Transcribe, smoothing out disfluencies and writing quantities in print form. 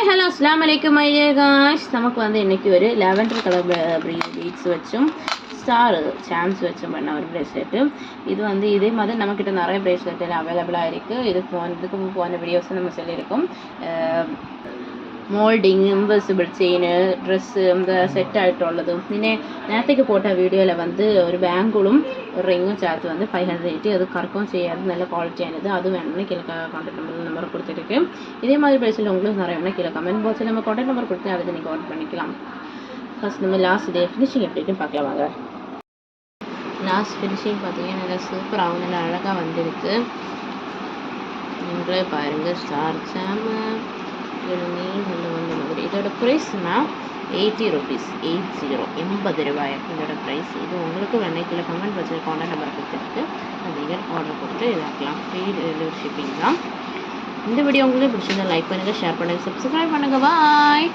Hello அஸ்ஸலாமு அலைக்கும் my dear guys. நமக்கு வந்து இன்றைக்கி ஒரு லாவெண்டர் கலர் பீட்ஸ் வச்சும் ஸ்டார் சாம்ஸ் வச்சும் பண்ண ஒரு ப்ரேஸ்லெட்டு. இது வந்து இதே மாதிரி நம்மக்கிட்ட நிறைய ப்ரேஸ்லெட் அவைலபிளாக இருக்குது. இதுக்கு போன வீடியோஸ் நம்ம சொல்லியிருக்கோம். മോൾഡിങ്, ഇൻവെസിബിൾ ചെയിന്, ഡ്രസ്സ് എന്താ സെറ്റായിട്ടുള്ളത്. പിന്നെ നേരത്തേക്ക് പോട്ട വീഡിയോയിൽ വന്ന് ഒരു ബാങ്കിളും ഒരു റിങ്ങും ചേർത്ത് வந்து 580. அது கறக்கவும் செய்யாது, நல்ல குவாலிட்டியானது. அது வேணும்னா கீழே கான்டாக்ட் நம்பர் கொடுத்துருக்கு. இதே மாதிரி ப்ரைஸில் உங்களுக்கு நிறைய வேணால் கீழே கமெண்ட் பாக்ஸில் நம்ம கான்டாக்ட் நம்பர் கொடுத்து அதுக்கு நீங்கள் ஆர்டர் பண்ணிக்கலாம். ஃபஸ்ட் நம்ம லாஸ்ட் டே ஃபினிஷிங் எப்படின்னு பார்க்கலாம் வாங்க. லாஸ்ட் ஃபினிஷிங் பார்த்தீங்கன்னா நல்லா சூப்பராகவும் நல்லா அழகாக வந்திருக்கு. நீங்களே பாருங்கள். ஸ்டார் சாம் இதோட ப்ரைஸ்னா 80 rupees. 80 ரூபாய் இதோட ப்ரைஸ். இது உங்களுக்கு வெண்ணைக்குள்ள கமெண்ட் வச்சு கான்டாக்ட் நம்பர் கொடுத்துருக்கு. நீங்கள் ஆர்டர் கொடுத்து இதாக்கலாம். ஃப்ரீ டெலிவரி ஷிப்பிங் தான். இந்த வீடியோ உங்களுக்கு பிடிச்சிருந்தா லைக் பண்ணுங்கள், ஷேர் பண்ணுங்கள், சப்ஸ்கிரைப் பண்ணுங்கள். பாய்.